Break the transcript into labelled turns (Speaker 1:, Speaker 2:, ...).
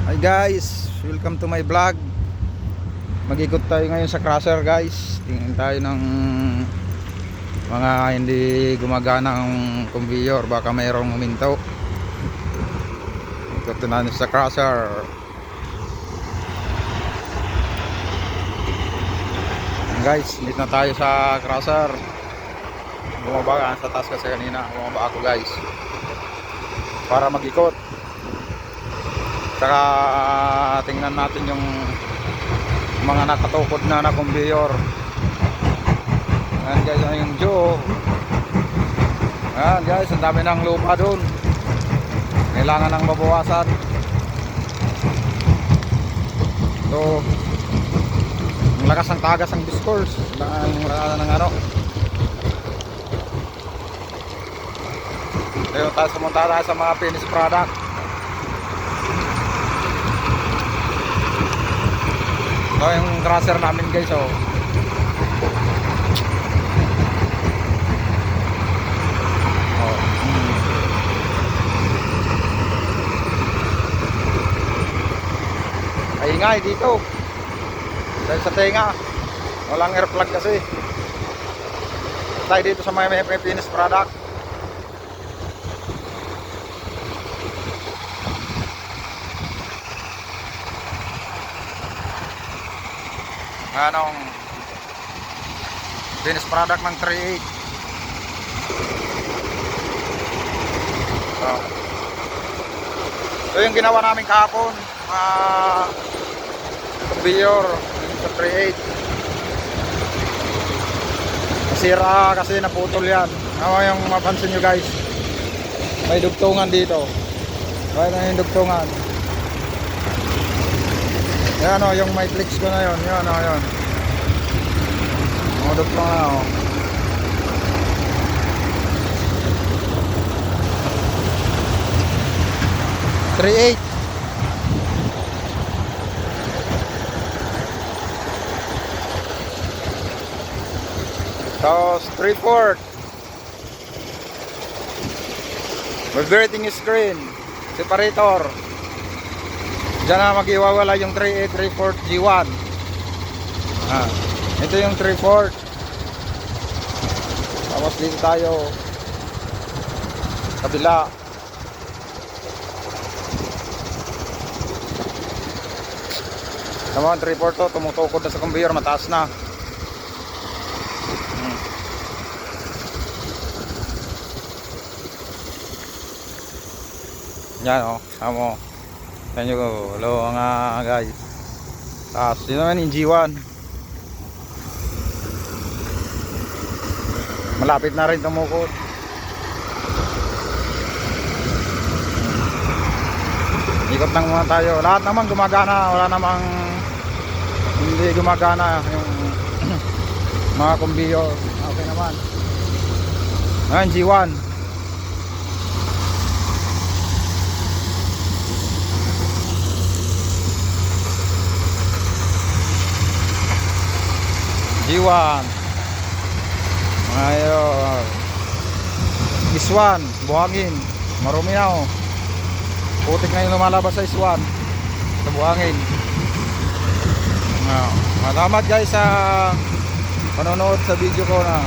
Speaker 1: Hi guys, welcome to my vlog. Mag-ikot tayo ngayon sa crusher guys. Tingin tayo ng mga hindi gumagana ang conveyor, baka mayroong huminto. Ikot na sa crusher. Guys, dito na tayo sa crusher. Bumaba sa taas kasi kanina. Bumaba ako guys para mag-ikot. Saka tingnan natin yung mga nakatukod na conveyor. Ayan guys, yung Joe. Ayan guys, ang dami ng lupa dun. Kailangan nang mabawasan. So, ang lakas ng tagas ng discourse. Ang lakas ng ano. Ngayon tayo sumunta tayo sa mga finished product. So yung crusher namin guys, oh. Ay ingay dito. Dahil sa tenga, walang air plug kasi. Tayo dito sa may finished product. Anong finished product ng 3.8. So yung ginawa namin kahapon, conveyor sa 3.8, nasira kasi naputol yan. Yung mapansin nyo guys, may dugtungan dito. May dugtungan. Yan o, yung may flex ko na yun. Yan o, yun. Umudok lang na o. .38. Tapos 3/4. Vibrating screen. Separator. Diyan na mag-iwawala yung 3/8, 3/4 G1. Ito yung 3/4. Tapos dito tayo kabila. Naman 3/4 to, tumutukod na sa conveyor, mataas na. Yan o, tamo. Yan nyo ko, hello nga guys. Tapos yun naman yung G1. Malapit na rin tumukod. Ikot lang muna tayo. Lahat naman gumagana. Wala namang hindi gumagana yung mga conveyor. Okay naman. Ayan G1. G1. Ayun. Iswan, buhangin. Marumi na oh. Putik na yung lumalabas sa iswan. Sa buhangin. Salamat guys sa panonood sa video ko na.